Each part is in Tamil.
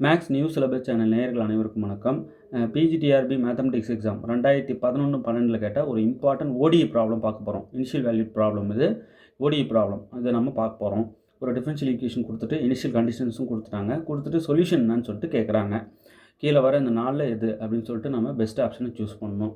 மேக்ஸ் நியூ சிலபஸ் சேனல் நேயர்கள் அனைவருக்கும் வணக்கம். பிஜிடிஆர்பி மேத்தமெட்டிக்ஸ் எக்ஸாம் 2011-12 கேட்ட ஒரு இம்பார்ட்டன்ட் ஓடிஇ ப்ராப்ளம் பார்க்க போகிறோம். இனிஷியல் வேல்யூ ப்ராப்ளம் இது, ஓடிஇ ப்ராப்ளம் இதை நம்ம பார்க்க போகிறோம். ஒரு டிஃபரன்ஷியல் ஈக்குவேஷன் கொடுத்துட்டு இனிஷியல் கண்டிஷன்ஸும் கொடுத்துட்டு சொல்யூஷன் என்னன்னு சொல்லிட்டு கேட்குறாங்க. கீழே வர இந்த 4 எது அப்படின்னு சொல்லிட்டு நம்ம பெஸ்ட் ஆப்ஷனை சூஸ் பண்ணணும்.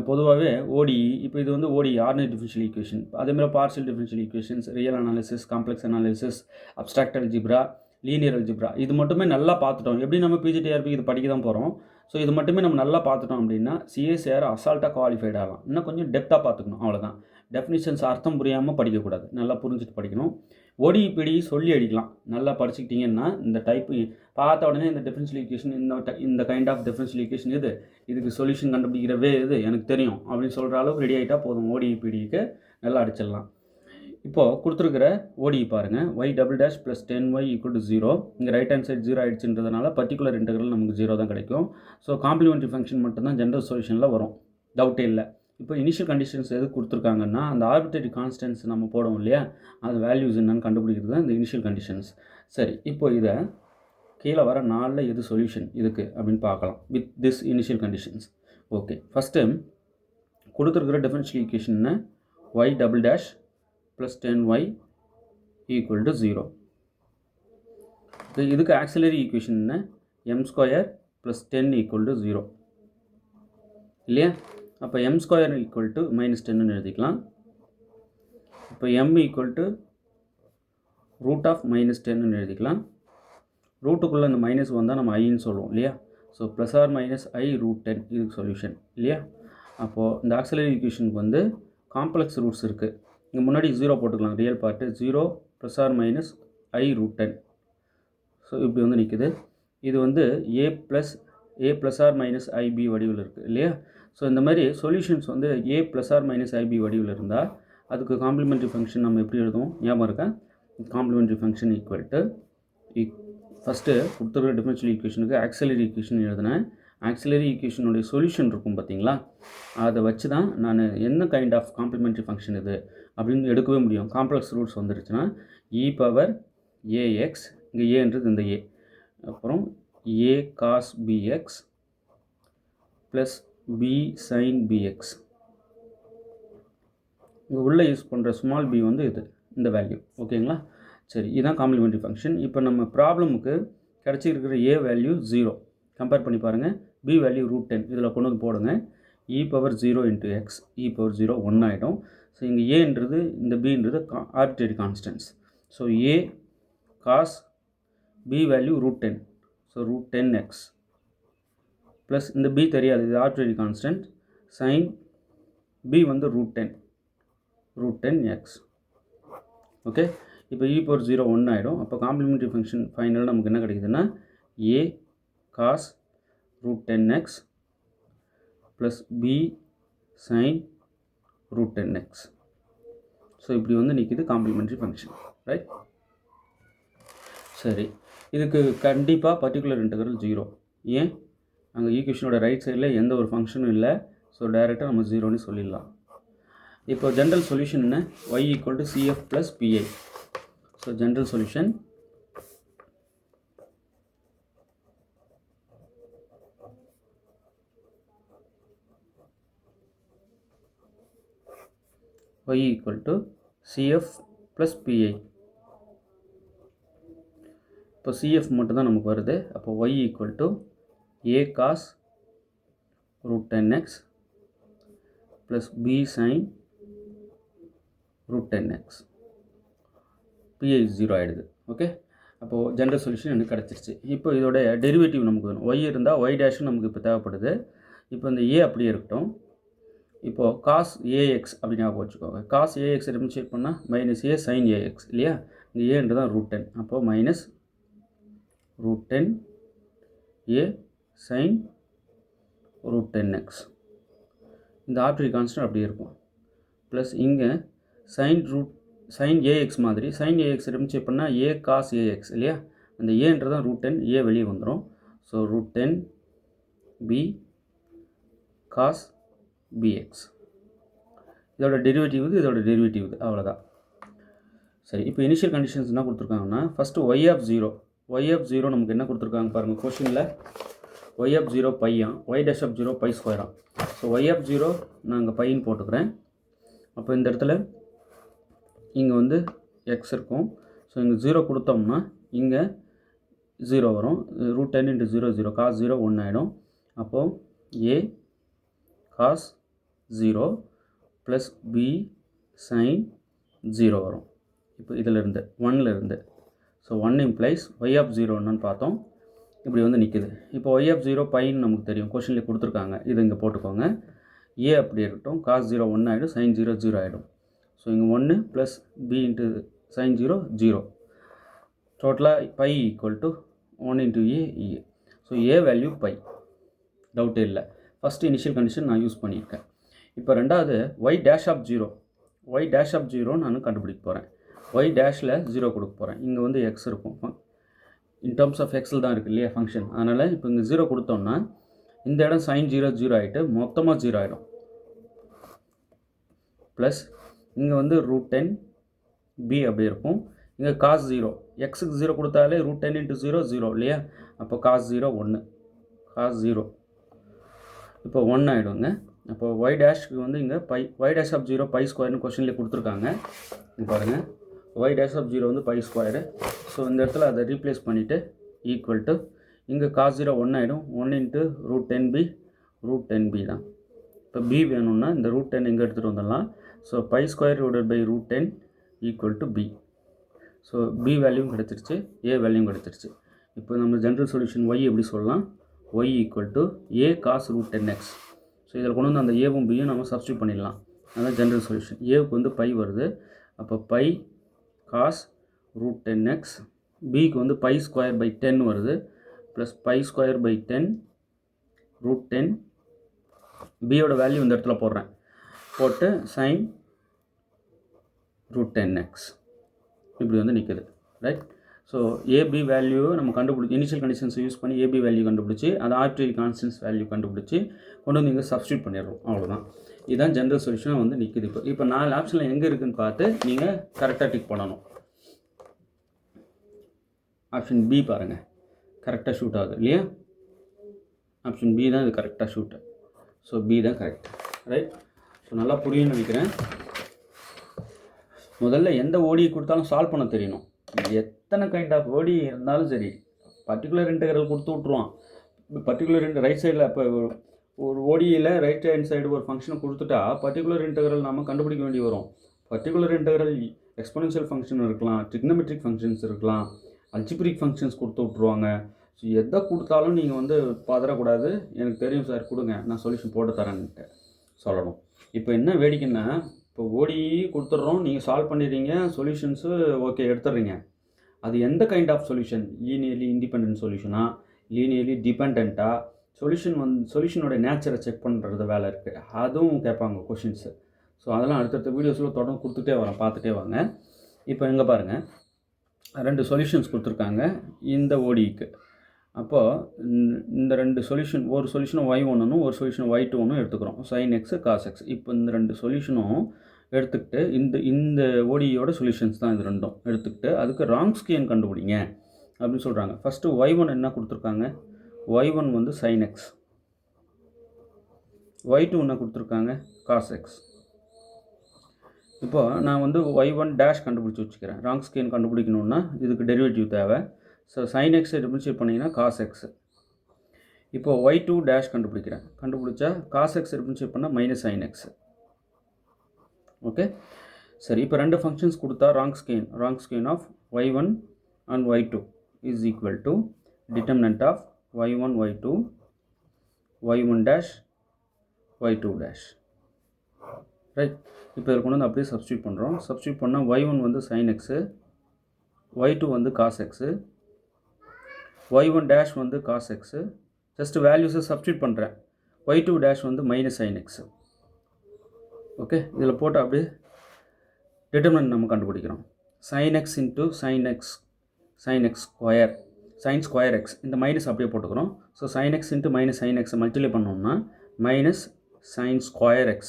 பொதுவாகவே ஓடிஇ இப்போ இது வந்து ஓடிஇ ஆர்டினரி டிஃபரன்ஷியல் ஈக்குவேஷன், அதேமாதிரி partial differential equations, real analysis, complex analysis, abstract algebra, linear algebra இது மட்டுமே நல்லா பார்த்துட்டோம். எப்படி நம்ம பிஜிடிஆர்பி இது படிக்க தான் போகிறோம். ஸோ இது மட்டுமே நம்ம நல்லா பார்த்துட்டோம் அப்படின்னா சிஎஸ்ஆர் அசால்ட்டாக குவாலிஃபைட் ஆகலாம். இன்னும் கொஞ்சம் டெப்த்தாக பார்த்துக்கணும், அவ்வளோதான். டெஃபினிஷன்ஸ் அர்த்தம் புரியாமல் படிக்கக்கூடாது, நல்லா புரிஞ்சுட்டு படிக்கணும். ஓடிஇபிடி சொல்லி அடிக்கலாம். நல்லா படிச்சுக்கிட்டிங்கன்னா இந்த டைப்பு பார்த்த உடனே இந்த டிஃபரன்ஷியல் ஈக்குவேஷன் இந்த கைண்ட் ஆஃப் டிஃபரன்ஷியல் ஈக்குவேஷன் இதுக்கு சொல்யூஷன் கண்டுபிடிக்கிறவே எனக்கு தெரியும் அப்படின்னு சொல்கிற அளவுக்கு ரெடி ஆகிட்டா போதும். ஓடிஇபிடிக்கு நல்லா அடிச்சிடலாம். இப்போது கொடுத்துருக்கிற ஓடிஇ பாருங்கள். y double dash plus 10y equal to 0. இங்கே ரைட் ஹேண்ட் சைட் 0 ஆகிடுச்சுன்றதுனால பர்டிகுலர் இன்டெக்ரல் நமக்கு 0 தான் கிடைக்கும். ஸோ காம்ப்ளிமெண்ட்ரி ஃபங்க்ஷன் மட்டும்தான் ஜென்ரல் சொல்யூஷனில் வரும், டவுட்டே இல்லை. இப்போ இனிஷியல் கண்டிஷன்ஸ் எது கொடுத்துருக்காங்கன்னா அந்த ஆர்பிட்ரரி கான்ஸ்டன்ட்ஸ் நம்ம போடுவோம் இல்லையா, அது வேல்யூஸ் என்னன்னு கண்டுபிடிக்கிறது தான் இந்த இனிஷியல் கண்டிஷன்ஸ். சரி, இப்போ இதை கீழே வர 4 எது சொல்யூஷன் இதுக்கு அப்படின்னு பார்க்கலாம் with this initial conditions. Okay, first கொடுத்துருக்கிற டிஃபரன்ஷியல் ஈக்குவேஷன்னு y double dash plus 10y equal to 0. இதுக்கு ஆக்சிலரி ஈக்குவேஷன் என்ன, m square plus 10 equal to 0 இல்லையா. அப்போ m square equal to minus 10ன்னு எழுதிக்கலாம். இப்போ m equal to root of minus 10ன்னு எழுதிக்கலாம். ரூட்டுக்குள்ளே இந்த மைனஸ் வந்தால் நம்ம ஐன்னு சொல்லுவோம் இல்லையா. So plus or minus i root 10 இதுக்கு சொல்யூஷன் இல்லையா. அப்போது இந்த ஆக்சிலரி ஈக்குவேஷனுக்கு வந்து காம்ப்ளெக்ஸ் ரூட்ஸ் இருக்குது. இங்கே முன்னாடி 0 போட்டுக்கலாம், real part 0 plus or minus i root 10. So இப்படி வந்து நிற்குது. இது வந்து a plus or minus i b வடிவில் இருக்குது இல்லையா. ஸோ இந்த மாதிரி சொல்யூஷன்ஸ் வந்து a plus or minus i b வடிவில் இருந்தால் அதுக்கு காம்ப்ளிமெண்ட்ரி ஃபங்க்ஷன் நம்ம எப்படி எழுதுவோம் ஞாபகம் இருக்கா. Complimentary function equal to first கொடுத்துருக்க டிஃபரன்ஷியல் ஈக்குவேஷனுக்கு ஆக்சிலரி ஈக்குவேஷன் எழுதினேன். ஆக்சிலரி ஈக்குவேஷனுடைய சொல்யூஷன் இருக்கும் பார்த்தீங்களா, அதை வச்சு தான் நான் என்ன கைண்ட் ஆஃப் காம்ப்ளிமெண்ட்ரி ஃபங்க்ஷன் இது அப்படின்னு எடுக்கவே முடியும். காம்ப்ளெக்ஸ் ரூட்ஸ் வந்துருச்சுன்னா இ பவர் ஏஎக்ஸ், இங்கே ஏன்றது இந்த ஏ, அப்புறம் a cos b x plus b sine b x. இங்கே உள்ளே யூஸ் பண்ணுற ஸ்மால் பி வந்து இந்த வேல்யூ. ஓகேங்களா. சரி, இதுதான் காம்ப்ளிமெண்ட்ரி ஃபங்க்ஷன். இப்போ நம்ம ப்ராப்ளமுக்கு கிடச்சிருக்கிற ஏ வேல்யூ 0, கம்பேர் பண்ணி பாருங்கள். பி வேல்யூ ரூட் 10 இதில் கொண்டு வந்து போடுங்க. E power 0 into x, e power 0 1 ஆகிடும். ஸோ இங்கே ஏன்றது இந்த பின்றது arbitrary constants. So a cos b value root 10, so root 10x plus இந்த பி தெரியாது, இது ஆர்பிட்ரரி கான்ஸ்டன்ட். சைன் பி வந்து ரூட் 10x. ஓகே, இப்போ இ பவர் 0 1 ஆகிடும். அப்போ காம்ப்ளிமெண்ட்ரி ஃபங்க்ஷன் ஃபைனல் நமக்கு என்ன கிடைக்குதுன்னா a cos root 10x plus b sine root 10x. So இப்படி வந்து நிற்கிது காம்ப்ளிமெண்ட்ரி ஃபங்க்ஷன், ரைட். சரி, இதுக்கு கண்டிப்பாக பர்டிகுலர் இன்டெக்ரல் 0. ஏன், அங்கே ஈக்குவேஷனோட ரைட் சைடில் எந்த ஒரு ஃபங்க்ஷனும் இல்லை. ஸோ டைரெக்டாக நம்ம 0ன்னு சொல்லிடலாம். இப்போ ஜென்ரல் சொல்யூஷன் என்ன, y equal to CF plus PI. So general solution y equal to CF plus PI. இப்போ CF மட்டும் தான் நமக்கு வருது. அப்போ y equal to A cos root 10x plus B sin root 10x. PI 0 ஆகிடுது. ஓகே, அப்போது ஜென்ரல் சொல்யூஷன் எனக்கு கிடச்சிருச்சு. இப்போ இதோட டெரிவேட்டிவ் நமக்கு வேணும். y இருந்தால் y டேஷும் நமக்கு இப்போ தேவைப்படுது. இப்போ இந்த A அப்படியே இருக்கட்டும். இப்போது காஸ் ஏஎக்ஸ் அப்படின்னு ஞாபகம் வச்சுக்கோங்க. காஸ் ஏஎக்ஸ் டிஃபரன்ஷியேட் பண்ணால் மைனஸ் ஏ சைன் ஏஎக்ஸ் இல்லையா. இங்கே ஏன்றது தான் ரூட் 10. அப்போது மைனஸ் ரூட் 10 ஏ சைன் ரூட் 10x. இந்த ஆர்பிட்ரரி கான்ஸ்டன்ட் அப்படியே இருக்கும். ப்ளஸ் இங்கே சைன் ஏஎக்ஸ் மாதிரி சைன் ஏஎக்ஸ் டிஃபரன்ஷியேட் பண்ணால் ஏ காஸ் ஏஎக்ஸ் இல்லையா. அந்த ஏன்றது தான் ரூட் 10, ஏ வெளியே வந்துடும். So root 10 B cos bx. இதோட டெரிவேட்டிவ் இதோட டெரிவேட்டிவ் அவ்வளோதான். சரி, இப்போ இனிஷியல் கண்டிஷன்ஸ் என்ன கொடுத்துருக்காங்கன்னா ஃபஸ்ட்டு y ஆஃப் 0 y(0) நமக்கு என்ன கொடுத்துருக்காங்க பாருங்கள் கொஷினில். y(0) buy on, y'(0) by ஸ்கொயரான். So y(0) நான் இங்கே பைன்னு போட்டுக்கிறேன். அப்போ இந்த இடத்துல இங்கே வந்து எக்ஸ் இருக்கும். ஸோ இங்கே 0 கொடுத்தோம்னா இங்கே 0 வரும். √10 × 0 0 cos 0 1 ஆகிடும். அப்போது a cos 0 plus b sin 0 வரும். இப்போ இதிலிருந்து 1லேருந்து. ஸோ 1 இம்ப்ளைஸ் y(0) என்னன்னு பார்த்தோம். இப்படி வந்து நிற்குது. இப்போ y(0) பைன்னு நமக்கு தெரியும், கொஷினில் கொடுத்துருக்காங்க. இது இங்கே போட்டுக்கோங்க. a அப்படி இருக்கட்டும். cos 0 1 ஆகிடும், sin 0 0 ஆகிடும். ஸோ இங்கே 1 ப்ளஸ் b × sin 0 0. டோட்டலாக பை equal to 1 × a. So a value பை, டவுட்டே இல்லை. ஃபஸ்ட்டு இனிஷியல் கண்டிஷன் நான் யூஸ் பண்ணியிருக்கேன். இப்போ ரெண்டாவது y'(0) நான் கண்டுபிடிக்க போகிறேன். y' 0 கொடுக்க போகிறேன். இங்கே வந்து எக்ஸ் இருக்கும். இன் டர்ம்ஸ் ஆஃப் எக்ஸில் தான் இருக்குது இல்லையா ஃபங்க்ஷன். அதனால் இப்போ இங்கே 0 கொடுத்தோம்னா இந்த இடம் sin 0 0 ஆகிட்டு மொத்தமாக 0 ஆகிடும். ப்ளஸ் இங்கே வந்து √10 b அப்படி இருக்கும். இங்கே cos 0, எக்ஸுக்கு 0 கொடுத்தாலே √10 × 0 0 இல்லையா. அப்போ cos 0 1, cos 0 இப்போ 1 ஆகிடுங்க. அப்போ y'(க்கு வந்து இங்கே y'(0) பை ஸ்கொயர்னு கொஷினில் கொடுத்துருக்காங்க. இது பாருங்கள், y'(0) வந்து பை ஸ்கொயரு. ஸோ இந்த இடத்துல அதை ரீப்ளேஸ் பண்ணிவிட்டு ஈக்குவல் டு இங்கே cos 0 1 ஆகிடும். 1 × √10b தான். இப்போ b வேணும்னா இந்த √10 இங்கே எடுத்துகிட்டு வந்துடலாம். So π² √10 equal to b. So b வேல்யூவும் கிடச்சிருச்சு, a வேல்யூவும் கிடச்சிருச்சு. இப்போ நம்ம ஜென்ரல் சொல்யூஷன் y எப்படி சொல்லலாம்? y equal to a cos √10x. So இதில் கொண்டு வந்து அந்த ஏவும் பியும் நம்ம சப்ஸ்டியூட் பண்ணிடலாம். அதான் ஜென்ரல் சொல்யூஷன். ஏவுக்கு வந்து பை வருது. அப்போ π cos √10x. பிக்கு வந்து π²/10 வருது. ப்ளஸ் π²/10 √10. பியோட வேல்யூ இந்த இடத்துல போடுறேன். போட்டு sin √10x இப்படி வந்து நிற்குது. ரைட். ஸோ ஏபி வேல்யூ நம்ம கண்டுபிடிச்சி இனிஷியல் கண்டிஷன்ஸை யூஸ் பண்ணி ஏபி வேல்யூ கண்டுபிடிச்சி அது ஆர்பிட்ரரி கான்ஸ்டன்ட்ஸ் வேல்யூ கண்டுபிடிச்சி கொண்டு வந்து இங்கே சப்ஸ்டியூட் பண்ணிடுறோம். அவ்வளோதான். இதுதான் ஜென்ரல் சொல்யூஷனாக வந்து நிற்குது. இப்போ 4 ஆப்ஷனில் எங்கே இருக்குதுன்னு பார்த்து நீங்கள் கரெக்டாக டிக் பண்ணணும். ஆப்ஷன் பி பாருங்கள், கரெக்டாக ஷூட் ஆகுது இல்லையா. ஆப்ஷன் பி தான் இது கரெக்டாக ஷூட்டு. ஸோ பி தான் கரெக்ட். ரைட். ஸோ நல்லா புரியும்னு நினைக்கிறேன். முதல்ல எந்த ஓடியை கொடுத்தாலும் சால்வ் பண்ண தெரியணும். எத்தனை கைண்ட் ஆஃப் ஓடி இருந்தாலும் சரி, பர்டிகுலர் இன்டெக்ரல் கொடுத்து விட்ருவான். இப்போ பர்டிகுலர் ரைட் சைடில் இப்போ ஒரு ஓடியில் ரைட் ஹேண்ட் சைடு ஒரு ஃபங்க்ஷனை கொடுத்துட்டா பர்டிகுலர் இன்டெக்ரல் நம்ம கண்டுபிடிக்க வேண்டி வரும். பர்டிகுலர் இன்டெக்ரல் எக்ஸ்பொனென்ஷியல் ஃபங்க்ஷன் இருக்கலாம், ட்ரிக்னமெட்ரிக் ஃபங்க்ஷன்ஸ் இருக்கலாம், அல்ஜிப்ரிக் ஃபங்க்ஷன்ஸ் கொடுத்து விட்ருவாங்க. ஸோ எதை கொடுத்தாலும் நீங்கள் வந்து பதறக்கூடாது. எனக்கு தெரியும் சார், கொடுங்க, நான் சொல்யூஷன் போட்டு தரேன்ட்டு சொல்லணும். இப்போ என்ன வேடிக்கைன்னா, இப்போ ஓடி கொடுத்துட்றோம், நீங்கள் சால்வ் பண்ணிடுறீங்க, சொல்யூஷன்ஸு ஓகே எடுத்துடுறீங்க. அது எந்த kind of solution? Linearly independent சொல்யூஷனா, லீனியர்லி டிபெண்ட்டாக, சொல்யூஷனோட நேச்சரை செக் பண்ணுறது வேலை இருக்குது. அதுவும் கேட்பாங்க கொஷின்ஸு. ஸோ அதெல்லாம் அடுத்தடுத்த வீடியோஸில் தொடர்ந்து கொடுத்துட்டே வரேன், பார்த்துட்டே வாங்க. இப்போ எங்கே பாருங்கள், 2 சொல்யூஷன்ஸ் கொடுத்துருக்காங்க இந்த ஓடிக்கு. அப்போது இந்த 2 சொல்யூஷன், ஒரு சொல்யூஷனும் y1 ஒரு சொல்யூஷனும் y2 எடுத்துக்கிறோம். sin x cos x. இப்போ இந்த 2 சொல்யூஷனும் எடுத்துக்கிட்டு இந்த ஓடியோட சொல்யூஷன்ஸ் தான் இது ரெண்டும் எடுத்துக்கிட்டு அதுக்கு ராங்ஸ்கியன் கண்டுபிடிங்க அப்படின்னு சொல்கிறாங்க. ஃபஸ்ட்டு y1 என்ன கொடுத்துருக்காங்க? y1 வந்து sin x. y2 என்ன கொடுத்துருக்காங்க? cos x. இப்போ நான் வந்து y1 டேஷ் கண்டுபிடிச்சி வச்சுக்கிறேன். ராங்ஸ்கியன் கண்டுபிடிக்கணுன்னா இதுக்கு டெரிவேட்டிவ் தேவை. ஸோ sin x டிஃபரன்ஷியேட் பண்ணிங்கன்னா cos x. இப்போ y2 டேஷ் கண்டுபிடிச்சா cos x டிஃபரன்ஷியேட் பண்ணால் மைனஸ் sin x. ஓகே, சரி. இப்போ 2 ஃபங்க்ஷன்ஸ் கொடுத்தா Wronskian of y1 and y2 is equal to determinant of y1 y2 y1 dash y2 dash. Right. இப்போ இதில் கொண்டு வந்து அப்படியே சப்ஸ்டியூட் பண்ணுறோம். சப்ஸ்டியூட் பண்ணால் y1 வந்து sin x, y2 வந்து cos x, y1 டேஷ் வந்து cos x. ஜஸ்ட் வேல்யூஸை சப்ஸ்டியூட் பண்ணுறேன். y2 டேஷ் வந்து மைனஸ் sin x. ஓகே, இதில் போட்டு அப்படியே டிட்டர்மினன்ட் நம்ம கண்டுபிடிக்கிறோம். sin x into sin x square, sin square x. இந்த மைனஸ் அப்படியே போட்டுக்கிறோம். So sin x into minus sin x multiply பண்ணோம்னா மைனஸ் sin ஸ்கொயர் x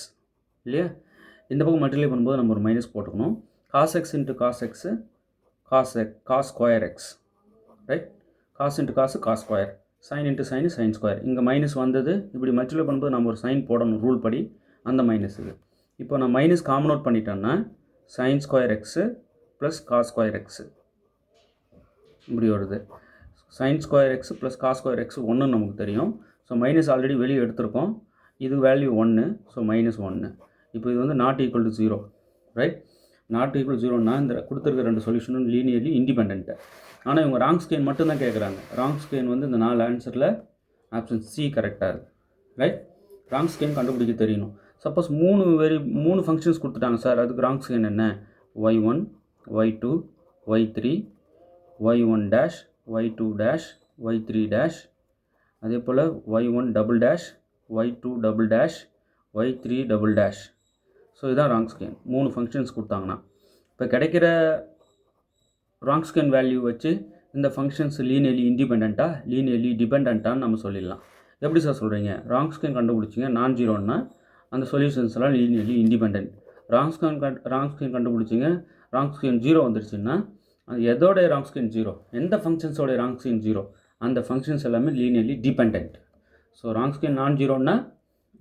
இல்லையா. இந்த பக்கம் மல்டிப்ளை பண்ணும்போது நம்ம ஒரு மைனஸ் போட்டுக்கணும். cos x into cos x, cos square x. Right? Cos into cos cos square, sine into sine sine square. இங்கே மைனஸ் வந்தது, இப்படி மல்டிப்ளை பண்ணும்போது நம்ம ஒரு சைன் போடணும் ரூல் படி, அந்த மைனஸ் இது. இப்போ நான் மைனஸ் காமன் அவுட் பண்ணிட்டேன்னா sine square x plus cos square x இப்படி வருது. Sine square x plus cos square x ஒன்றுன்னு நமக்கு தெரியும். ஸோ மைனஸ் ஆல்ரெடி வெளியே எடுத்திருக்கோம், இது வேல்யூ 1, ஸோ -1. இப்போ இது வந்து not equal to 0, right? Not equal 0னா இந்த கொடுத்துருக்க ரெண்டு சொல்யூஷனும் லீனியர்லி இண்டிபெண்ட்டு. ஆனால் இவங்க ராங் ஸ்கேன் மட்டும்தான் கேட்குறாங்க. ராங் ஸ்கேன் வந்து இந்த 4 ஆன்சரில் ஆப்ஷன் சி கரெக்டாக இருக்குது, ரைட்? ராங் ஸ்கேன் கண்டுபிடிக்க தெரியணும். சப்போஸ் 3 ஃபங்க்ஷன்ஸ் கொடுத்துட்டாங்க சார், அதுக்கு ராங் ஸ்கேன் என்ன? y1, y2, y3, y1 dash, y2 dash, y3 dash, அதே போல் y1 double dash, y2 double dash, y3 double dash. So இதுதான் ராங் ஸ்கேன் 3 ஃபங்க்ஷன்ஸ் கொடுத்தாங்கன்னா. இப்போ கிடைக்கிற ராங் ஸ்கேன் வேல்யூ வச்சு இந்த ஃபங்க்ஷன்ஸ் லீனியர்லி இண்டிபெண்ட்டாக லீனியர்லி டிபெண்ட்டான்னு நம்ம சொல்லிடலாம். எப்படி சார் சொல்கிறீங்க? ராங் ஸ்கேன் கண்டுபிடிச்சிங்க நான் ஜீரோன்னா அந்த சொல்யூஷன்ஸ்லாம் லீனியர்லி இண்டிபெண்ட். ராங் ஸ்கேன் கண்டுபிடிச்சிங்க, ராங் ஸ்கேன் 0 வந்துருச்சுன்னா அது எதோடைய ராங் ஸ்கேன் 0, எந்த ஃபங்க்ஷன்ஸோடைய ராங் ஸ்கேன் 0, அந்த ஃபங்க்ஷன்ஸ் எல்லாமே linearly dependent. So Wronskian நான் ஜீரோன்னா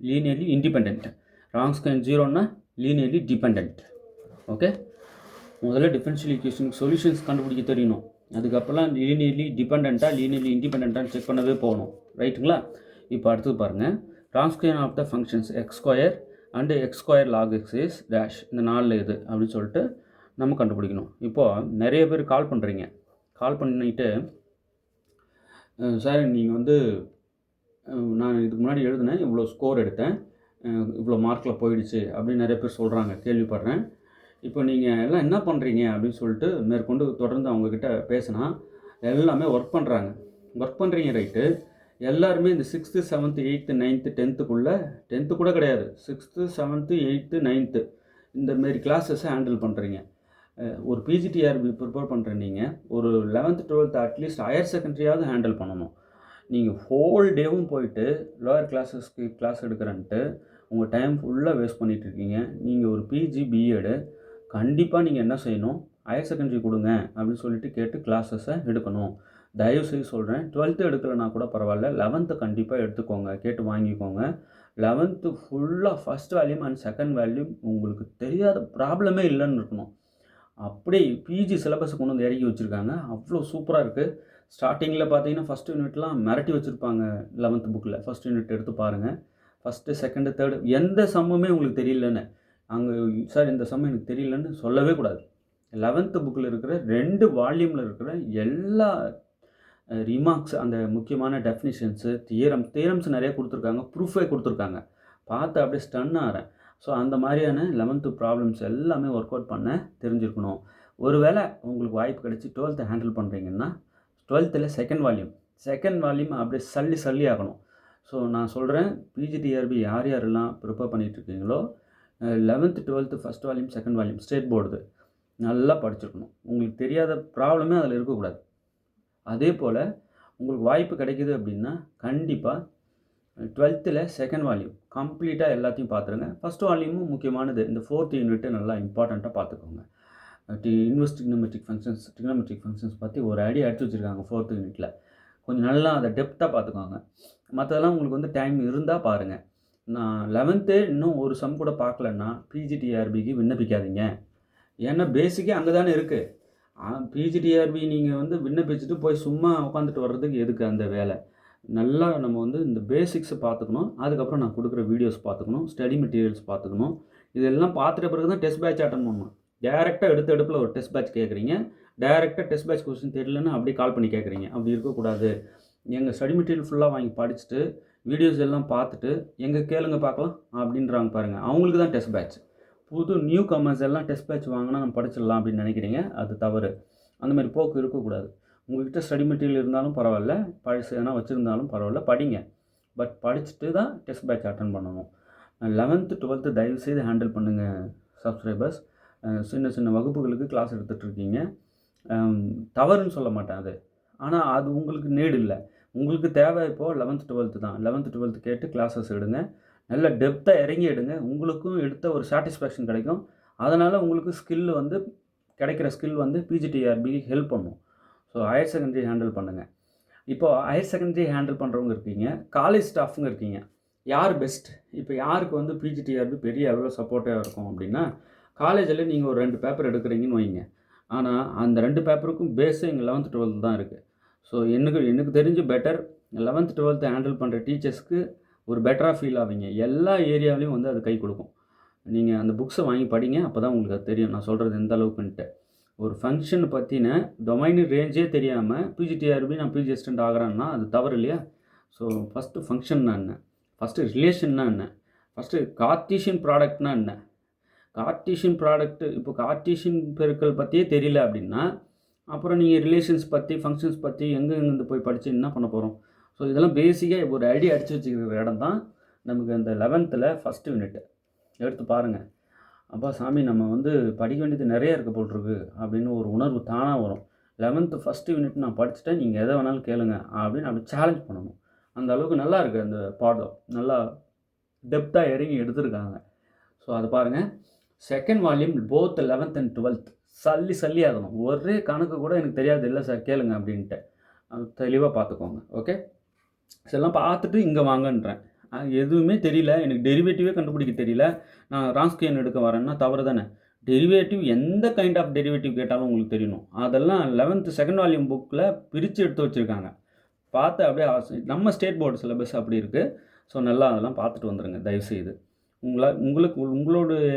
லீனியர்லி இண்டிபெண்ட், ராங் ஸ்கேன் 0ன்னா லீனியர்லி டிபெண்ட். ஓகே, முதல்ல டிஃபரன்ஷியல் ஈக்குவேஷனுக்கு சொல்யூஷன்ஸ் கண்டுபிடிக்க தெரியணும். அதுக்கப்புறம் லீனியர்லி டிபெண்ட்டாக லீனியர்லி இண்டிபெண்ட்டான்னு செக் பண்ணவே போகணும், ரைட்டுங்களா? இப்போ அடுத்து பாருங்கள், Wronskian of the functions x square and x square log x is dash, இந்த 4 இது அப்படின்னு சொல்லிட்டு நம்ம கண்டுபிடிக்கணும். இப்போது நிறைய பேர் கால் பண்ணுறீங்க, கால் பண்ணிவிட்டு சார் நீங்கள் வந்து நான் இதுக்கு முன்னாடி எழுதினேன், இவ்வளோ ஸ்கோர் எடுத்தேன், இவ்வளோ மார்க்கில் போயிடுச்சு அப்படின்னு நிறைய பேர் சொல்கிறாங்க, கேள்விப்படுறேன். இப்போ நீங்கள் எல்லாம் என்ன பண்ணுறீங்க அப்படின்னு சொல்லிட்டு மேற்கொண்டு தொடர்ந்து அவங்கக்கிட்ட பேசினா எல்லாமே ஒர்க் பண்ணுறீங்க ரைட்டு. எல்லாருமே இந்த 6th 7th 8th 9th 10th 10th கூட கிடையாது, 6th 7th 8th 9th இந்தமாரி கிளாஸஸை ஹேண்டில் பண்ணுறீங்க. ஒரு பிஜிடிஆர்பி ப்ரிப்பேர் பண்ணுற நீங்கள் ஒரு 11th 12th at least higher செகண்டரியாவது handle பண்ணணும். நீங்கள் ஹோல் டேவும் போயிட்டு லோயர் கிளாஸஸ்க்கு கிளாஸ் எடுக்கிறன்ட்டு உங்கள் டைம் ஃபுல்லாக வேஸ்ட் பண்ணிகிட்ருக்கீங்க. நீங்கள் ஒரு பிஜி பிஎடு கண்டிப்பாக நீங்கள் என்ன செய்யணும், ஹையர் செகண்டரி கொடுங்க அப்படின்னு சொல்லிட்டு கேட்டு கிளாஸஸை எடுக்கணும். தயவுசெய்து சொல்கிறேன், 12th எடுக்கலைன்னா கூட பரவாயில்ல, 11th கண்டிப்பாக எடுத்துக்கோங்க, கேட்டு வாங்கிக்கோங்க. 11th ஃபுல்லாக ஃபஸ்ட் வேல்யூம் அண்ட் செகண்ட் வேல்யூம் உங்களுக்கு தெரியாத ப்ராப்ளமே இல்லைன்னு இருக்கணும். அப்படியே பிஜி சிலபஸை கொண்டு வந்து இறக்கி வச்சுருக்காங்க, அவ்வளோ சூப்பராக இருக்குது. ஸ்டார்டிங்கில் பார்த்தீங்கன்னா ஃபஸ்ட் யூனிட்லாம் மிரட்டி வச்சுருப்பாங்க. 11th புக்கில் ஃபஸ்ட் யூனிட் எடுத்து பாருங்கள், ஃபஸ்ட்டு செகண்டு தேர்டு எந்த சம்முமே உங்களுக்கு தெரியலன்னு அங்கே சார் இந்த சம் எனக்கு தெரியலன்னு சொல்லவே கூடாது. 11th புக்கில் இருக்கிற 2 வால்யூமில் இருக்கிற எல்லா ரிமார்க்ஸ், அந்த முக்கியமான டெஃபினிஷன்ஸு, தியரம்ஸ் நிறைய கொடுத்துருக்காங்க, ப்ரூஃபே கொடுத்துருக்காங்க. பார்த்து அப்படியே ஸ்டன் ஆகிறேன். ஸோ அந்த மாதிரியான 11th ப்ராப்ளம்ஸ் எல்லாமே ஒர்க் அவுட் பண்ண தெரிஞ்சிருக்கணும். ஒருவேளை உங்களுக்கு வாய்ப்பு கிடச்சி 12th ஹேண்டில் பண்ணுறீங்கன்னா 12th செகண்ட் வால்யூம் அப்படியே சல்லி ஆகணும். ஸோ நான் சொல்கிறேன், பிஜிடிஆர்பி யாரெல்லாம் ப்ரிப்பேர் பண்ணிகிட்ருக்கீங்களோ 11th 12th first volume second volume state board நல்லா படிச்சிருக்கணும். உங்களுக்கு தெரியாத ப்ராப்ளமே அதில் இருக்கக்கூடாது. அதே போல் உங்களுக்கு வாய்ப்பு கிடைக்கிது அப்படின்னா கண்டிப்பாக 12th செகண்ட் வால்யூம் கம்ப்ளீட்டாக எல்லாத்தையும் பார்த்துருங்க. ஃபஸ்ட் வால்யூமும் முக்கியமானது, இந்த 4th யூனிட்டு நல்லா இம்பார்ட்டண்ட்டாக பார்த்துக்கோங்க. டிக்னோமெட்ரிக் ஃபங்க்ஷன்ஸ் பற்றி ஒரு ஐடியா எடுத்து வச்சுருக்காங்க 4th யூனிட்டில். கொஞ்சம் நல்லா அதை டெப்த்தாக பார்த்துக்கோங்க. மற்றதெல்லாம் உங்களுக்கு வந்து டைம் இருந்தால் பாருங்கள். நான் 11th இன்னும் ஒரு சம் கூட பார்க்கலன்னா பிஜிடிஆர்பிக்கு விண்ணப்பிக்காதீங்க. ஏன்னா பேசிக்கே அங்கே தானே இருக்குது. பிஜிடிஆர்பி நீங்கள் வந்து விண்ணப்பிச்சுட்டு போய் சும்மா உட்காந்துட்டு வர்றதுக்கு எதுக்கு அந்த வேலை? நல்லா நம்ம வந்து இந்த பேசிக்ஸை பார்த்துக்கணும். அதுக்கப்புறம் நான் கொடுக்குற வீடியோஸ் பார்த்துக்கணும், ஸ்டடி மெட்டீரியல்ஸ் பார்த்துக்கணும். இதெல்லாம் பார்த்துட்ட பிறகு தான் டெஸ்ட் பேட்ச் அட்டன் பண்ணணும். டேரெக்டாக எடுப்பில் ஒரு டெஸ்ட் பேட்ச் கேட்குறீங்க, டேரெக்டாக டெஸ்ட் பேட்ச் கொஸ்டின் தெரியலன்னு அப்படியே கால் பண்ணி கேட்குறீங்க. அப்படி இருக்கக்கூடாது. எங்கள் ஸ்டடி மெட்டீரியல் ஃபுல்லாக வாங்கி படிச்சுட்டு வீடியோஸ் எல்லாம் பார்த்துட்டு எங்கே கேளுங்க பார்க்கலாம் அப்படின்றாங்க பாருங்கள், அவங்களுக்கு தான் டெஸ்ட் பேட்ச். புது நியூ கமர்ஸ் எல்லாம் டெஸ்ட் பேட்ச் வாங்கினா நம்ம படிச்சிடலாம் அப்படின்னு நினைக்கிறீங்க, அது தவறு. அந்த மாதிரி போக்கு இருக்கக்கூடாது. உங்கள்கிட்ட ஸ்டடி மெட்டீரியல் இருந்தாலும் பரவாயில்ல, பழசு எதனா வச்சுருந்தாலும் பரவாயில்ல, படிங்க. பட் படிச்சுட்டு தான் டெஸ்ட் பேட்ச் அட்டன் பண்ணணும். 11th 12th தயவுசெய்து ஹேண்டில் பண்ணுங்கள் சப்ஸ்கிரைபர்ஸ். சின்ன வகுப்புகளுக்கு கிளாஸ் எடுத்துகிட்ருக்கீங்க, தவறுன்னு சொல்ல மாட்டேன் அது. ஆனால் அது உங்களுக்கு நீடு இல்லை. உங்களுக்கு தேவை இப்போது 11th 12th தான். 11th 12th கேட்டு கிளாஸஸ் எடுங்க, நல்ல டெப்த்தாக இறங்கி எடுங்க. உங்களுக்கும் எடுத்த ஒரு சாட்டிஸ்ஃபேக்ஷன் கிடைக்கும். அதனால் உங்களுக்கு கிடைக்கிற ஸ்கில் வந்து பிஜிடிஆர்பி ஹெல்ப் பண்ணும். ஸோ ஹையர் செகண்டரி ஹேண்டில் பண்ணுங்கள். இப்போது ஹையர் செகண்டரி ஹேண்டில் பண்ணுறவங்க இருக்கீங்க, காலேஜ் ஸ்டாஃபுங்க இருக்கீங்க. யார் பெஸ்ட்? இப்போ யாருக்கு வந்து பிஜிடிஆர்பி பெரிய அளவில் சப்போர்ட்டாக இருக்கும் அப்படின்னா, காலேஜில் நீங்கள் ஒரு 2 பேப்பர் எடுக்கிறீங்கன்னு வைங்க. ஆனால் அந்த 2 பேப்பருக்கும் பேஸே இங்கே 11th 12th தான் இருக்குது. ஸோ எனக்கு தெரிஞ்சு பெட்டர் 11th 12th ஹேண்டில் பண்ணுற டீச்சர்ஸ்க்கு ஒரு பெட்டராக ஃபீல் ஆவீங்க. எல்லா ஏரியாவிலையும் வந்து அது கை கொடுக்கும். நீங்கள் அந்த புக்ஸை வாங்கி படிங்க, அப்போ தான் உங்களுக்கு அது தெரியும் நான் சொல்கிறது எந்த அளவுக்குன்ட்டு. ஒரு ஃபங்க்ஷன் பற்றின டொமைன் ரேஞ்சே தெரியாமல் பிஜிடிஆர்பி நான் பிஜி அசிஸ்டன்ட் ஆகிறேன்னா அது தவறு இல்லையா? ஸோ ஃபஸ்ட்டு ஃபங்க்ஷன்னா என்ன, ஃபஸ்ட்டு ரிலேஷன்னா என்ன, ஃபஸ்ட்டு கார்ட்டீசியன் ப்ராடக்ட்னா என்ன, கார்ட்டீசியன் ப்ராடக்ட்டு இப்போ கார்ட்டீசியன் பெருக்கல் பற்றியே தெரியல அப்படின்னா அப்புறம் நீங்கள் ரிலேஷன்ஸ் பற்றி ஃபங்க்ஷன்ஸ் பற்றி எங்கேருந்து போய் படித்து என்ன பண்ண போகிறோம்? ஸோ இதெல்லாம் பேசிக்காக ஒரு ஐடியா அடித்து வச்சுக்கிற இடம் தான் நமக்கு அந்த 11th ஃபஸ்ட் யூனிட் எடுத்து பாருங்கள். அப்பா சாமி நம்ம வந்து படிக்க வேண்டியது நிறைய இருக்க போட்டிருக்கு அப்படின்னு ஒரு உணர்வு தானாக வரும். 11th ஃபஸ்ட் யூனிட் நான் படிச்சுட்டேன், நீங்கள் எதை வேணாலும் கேளுங்க அப்படின்னு அப்படி சேலஞ்ச் பண்ணணும். அந்த அளவுக்கு நல்லா இருக்குது அந்த பாடம், நல்லா டெப்த்தாக இறங்கி எடுத்திருக்காங்க. ஸோ அது பாருங்கள். Second volume both 11th and 12th சல்லி ஆகணும். ஒரே கணக்கு கூட எனக்கு தெரியாது, இல்லை சார் கேளுங்க அப்படின்ட்டு அது தெளிவாக பார்த்துக்கோங்க. ஓகே, இதெல்லாம் பார்த்துட்டு இங்கே வாங்கன்றேன். எதுவுமே தெரியல, எனக்கு டெரிவேட்டிவே கண்டுபிடிக்க தெரியல, நான் ரான்ஸ்கியன் எடுக்க வரேன்னா தவறு தானே? டெரிவேட்டிவ் எந்த கைண்ட் ஆஃப் டெரிவேட்டிவ் கேட்டாலும் உங்களுக்கு தெரியணும். அதெல்லாம் 11th செகண்ட் வால்யூம் புக்கில் பிரித்து எடுத்து வச்சுருக்காங்க. பார்த்து அப்படியே நம்ம ஸ்டேட் போர்டு சிலபஸ் அப்படி இருக்குது. ஸோ நல்லா அதெல்லாம் பார்த்துட்டு வந்துடுங்க தயவுசெய்து. உங்களுடைய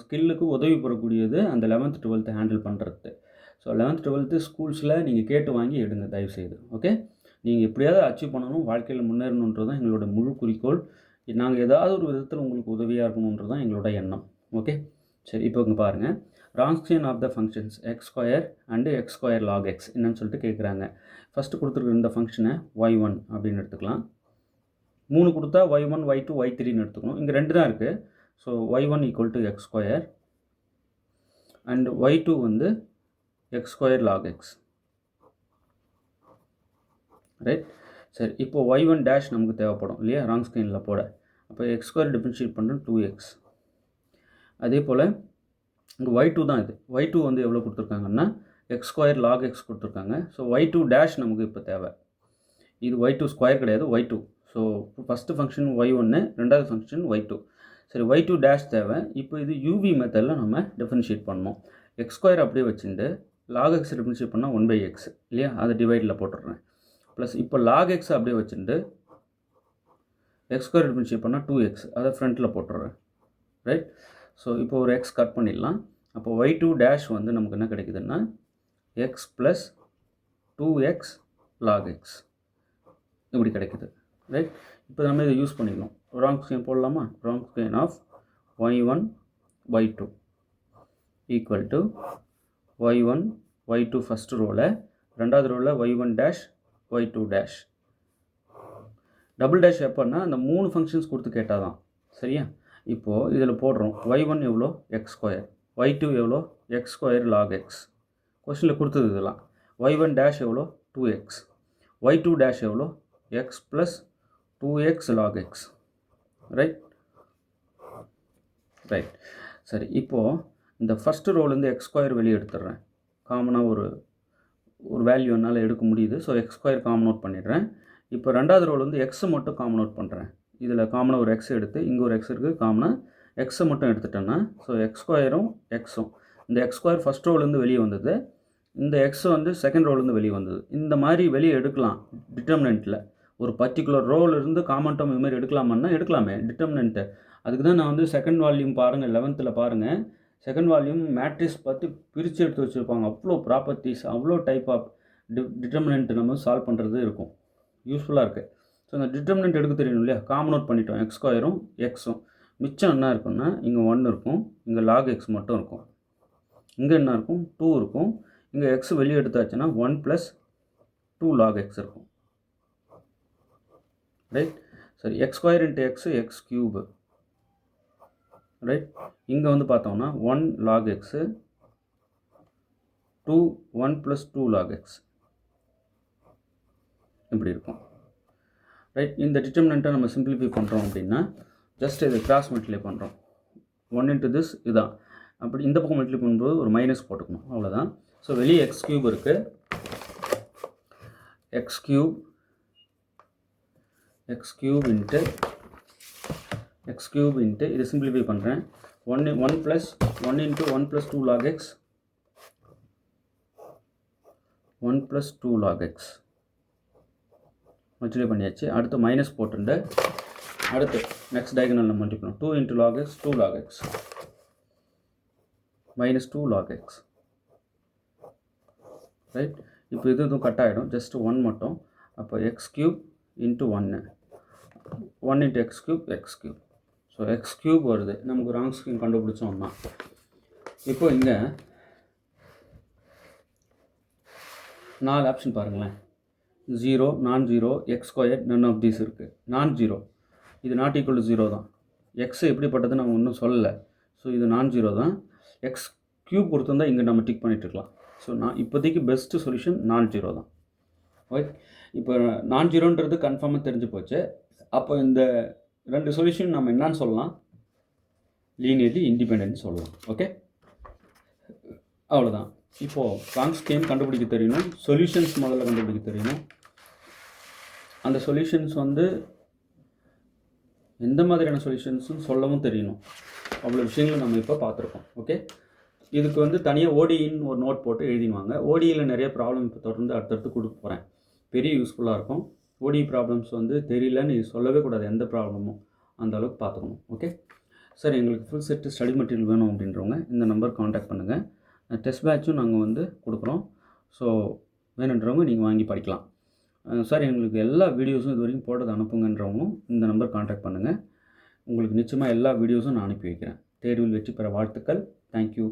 ஸ்கில்லுக்கு உதவி பெறக்கூடியது அந்த 11th 12th ஹேண்டில் பண்ணுறது. ஸோ 11th 12th ஸ்கூல்ஸில் நீங்கள் கேட்டு வாங்கி எடுங்க தயவுசெய்து. ஓகே, நீங்கள் எப்படியாவது அச்சீவ் பண்ணணும், வாழ்க்கையில் முன்னேறணுன்றது தான் எங்களோட முழு குறிக்கோள். நாங்கள் ஏதாவது ஒரு விதத்தில் உங்களுக்கு உதவியாக இருக்கணுன்றது தான் எங்களோட எண்ணம். ஓகே, சரி. இப்போ இங்கே பாருங்கள், Wronskian of the functions x² and x² log x என்னன்னு சொல்லிட்டு கேட்குறாங்க. ஃபஸ்ட்டு கொடுத்துருக்குற இந்த ஃபங்க்ஷனை y1 அப்படின்னு எடுத்துக்கலாம். 3 கொடுத்தா y1 y2 y3ன்னு எடுத்துக்கணும். இங்கே 2 தான் இருக்குது. So y1 equal to x² and y2 வந்து x² log x. ரைட், சரி. இப்போ y1 டேஷ் நமக்கு தேவைப்படும் இல்லையா ரான்ஸ்கியனில் போட. அப்போ x² டிஃபரன்ஷியேட் பண்ணுறோம் 2x. அதே போல் இங்கே y2 தான் இது. y2 வந்து எவ்வளோ கொடுத்துருக்காங்கன்னா x² log x கொடுத்துருக்காங்க. ஸோ y2 டேஷ் நமக்கு இப்போ தேவை. இது y2 ஸ்கொயர் கிடையாது, y2. So first function y1, ரெண்டாவது ஃபங்க்ஷன் y2. சரி, y2 டேஷ் தேவை. இப்போ இது யூவி மெத்தடில் நம்ம டிஃபரன்ஷியேட் பண்ணோம். x² அப்படியே வச்சுட்டு log x டிஃபரன்ஷியேட் பண்ணால் 1/x இல்லையா, அதை டிவைடில் போட்டுடுறேன். ப்ளஸ் இப்போ log x அப்படியே வச்சுட்டு x² டிஃபரன்ஷியேட் பண்ணால் 2x, அதை ஃப்ரண்ட்டில் போட்டுடுறேன். ரைட், ஸோ இப்போ ஒரு x கட் பண்ணிடலாம். அப்போ y2 டேஷ் வந்து நமக்கு என்ன கிடைக்குதுன்னா x plus 2x log x இப்படி கிடைக்குது. ரைட், இப்போ நம்ம இதை யூஸ் பண்ணிக்கலாம். ரான்ஸ்கியன் போடலாமா? Wronskian of y1 y2 equal to y1 y2 first ரோவில், ரெண்டாவது ரோவில் y1 dash y2 dash. Double dash எப்போன்னா அந்த 3 ஃபங்க்ஷன்ஸ் கொடுத்து கேட்டால் தான் சரியா. இப்போது இதில் போடுறோம் y1 எவ்வளோ x², y2 எவ்வளோ x² log x. கொஸ்டினில் கொடுத்தது இதெல்லாம். y1 டேஷ் எவ்வளோ 2x, y2 டேஷ் எவ்வளோ x plus 2x log x. Right, சரி. இப்போது இந்த ஃபஸ்ட்டு ரோலேருந்து x² வெளியே எடுத்துடுறேன். காமனாக ஒரு வேல்யூ என்னால் எடுக்க முடியுது. ஸோ x² காமன் அவுட் பண்ணிடுறேன். இப்போ ரெண்டாவது ரோலேருந்து x மட்டும் காமன் அவுட் பண்ணுறேன். இதில் காமனாக ஒரு x எடுத்து, இங்கே ஒரு x இருக்குது, காமனாக x மட்டும் எடுத்துட்டேன்னா ஸோ x²ம் xம். இந்த x² ஃபஸ்ட் ரோலேருந்து வெளியே வந்தது, இந்த x வந்து செகண்ட் ரோலேருந்து வெளியே வந்தது. இந்த மாதிரி வெளியே எடுக்கலாம் டிட்டர்மினண்ட்டில். ஒரு பர்டிகுலர் ரோலிருந்து காமன் டேர்ம் இது மாதிரி எடுக்கலாமான்னா எடுக்கலாமே டிட்டர்மினண்ட்டு. அதுக்கு தான் நான் வந்து செகண்ட் வால்யூம் பாருங்கள், 11th பாருங்கள், செகண்ட் வால்யூம் மேட்ரிக்ஸ் பற்றி பிரித்து எடுத்து வச்சுருப்பாங்க. அவ்வளோ ப்ராப்பர்ட்டிஸ், அவ்வளோ டைப் ஆஃப் டிட்டர்மினண்ட் நம்ம சால்வ் பண்ணுறது இருக்கும், யூஸ்ஃபுல்லாக இருக்குது. ஸோ அந்த டிட்டர்மினண்ட் எடுக்க தெரியணும் இல்லையா. காமன் அவுட் பண்ணிட்டோம், x²ம் xம். மிச்சம் என்ன இருக்குன்னா இங்கே 1 இருக்கும், இங்கே log x மட்டும் இருக்கும், இங்கே என்ன இருக்கும் 2 இருக்கும், இங்கே x வெளியே எடுத்தாச்சுன்னா 1 ப்ளஸ் 2 log x இருக்கும். ரைட், சரி. x² into x x³ right. இங்கே வந்து பார்த்தோம்னா 1 log x 1 plus 2 log x இப்படி இருக்கும். ரைட், இந்த டிட்டர்மினண்ட்டை நம்ம சிம்பிளிஃபை பண்ணுறோம் அப்படின்னா ஜஸ்ட் இதை கிராஸ் மல்டிப்ளை பண்ணுறோம். 1 இன்ட்டு திஸ் இதான். அப்படி இந்த பக்கம் மல்டிப்ளை பண்ணும்போது ஒரு மைனஸ் போட்டுக்கணும், அவ்வளோதான். ஸோ வெளியே x³ இருக்குது, x cube into இது சிம்பிளிஃபை பண்ணுறேன் 1 plus 1 into 1 plus 2 log x 1 plus 2 log x multiply பண்ணியாச்சு. அடுத்து மைனஸ் போட்டுண்டு அடுத்து next டயகனலில் multiply 2 into log x 2 log x minus 2 log x right. இப்போ இதுவும் கட் ஆகிடும், ஜஸ்ட் 1 மட்டும். அப்போ X cube into 1 into x cube. So X cube வருது. நமக்கு ராங் ஸ்கீம் கண்டுபிடிச்சோம்னா இப்போ இங்கே 4 ஆப்ஷன் பாருங்களேன். 0, non zero, x square, none of these இருக்குது. நான் ஜீரோ, இது நாட் ஈக்குவல் டு 0 தான். எக்ஸ் எப்படிப்பட்டது நம்ம இன்னும் சொல்லலை. ஸோ இது நான் ஜீரோ தான். எக்ஸ் க்யூப் கொடுத்துருந்தா இங்கே நம்ம டிக் பண்ணிட்டுருக்கலாம். ஸோ நான் இப்போதைக்கு பெஸ்ட்டு சொல்யூஷன் நான் ஜீரோ தான். ஓகே, இப்போ நான் ஜீரோன்றது கன்ஃபார்மாக தெரிஞ்சு போச்சு. அப்போ இந்த 2 சொல்யூஷன் நம்ம என்னன்னு சொல்லலாம், லீனியர்லி இண்டிபெண்டன்ட் சொல்லலாம். ஓகே, அவ்வளோதான். இப்போது ராங் ஸ்கீம் கண்டுபிடிக்க தெரியணும், சொல்யூஷன்ஸ் முதல்ல கண்டுபிடிக்க தெரியணும். அந்த சொல்யூஷன்ஸ் எந்த மாதிரியான சொல்யூஷன்ஸும் சொல்லவும் தெரியணும். அவ்வளோ விஷயங்களும் நம்ம இப்போ பார்த்துருக்கோம். ஓகே, இதுக்கு தனியாக ஓடின்னு ஒரு நோட் போட்டு எழுதிடுவாங்க. ஓடியில் நிறைய ப்ராப்ளம் இப்போ தொடர்ந்து அடுத்தடுத்து கொடுக்க போகிறேன். பெரிய யூஸ்ஃபுல்லாக இருக்கும். ஓடி ப்ராப்ளம்ஸ் தெரியலன்னு சொல்லவே கூடாது. எந்த ப்ராப்ளமும் அந்த அளவுக்கு பார்த்துக்கணும். ஓகே, சார் எங்களுக்கு ஃபுல் செட்டு ஸ்டடி மெட்டீரியல் வேணும் அப்படின்றவங்க இந்த நம்பர் காண்டாக்ட் பண்ணுங்கள். டெஸ்ட் பேட்சும் நாங்கள் கொடுக்குறோம். ஸோ வேணுன்றவங்க நீங்கள் வாங்கி படிக்கலாம். சார் எங்களுக்கு எல்லா வீடியோஸும் இது வரைக்கும் போட்டது அனுப்புங்கன்றவங்களும் இந்த நம்பர் காண்டாக்ட் பண்ணுங்கள். உங்களுக்கு நிச்சயமாக எல்லா வீடியோஸும் நான் அனுப்பி வைக்கிறேன். தேர்வில் வெற்றி பெற வாழ்த்துக்கள். தேங்க்யூ.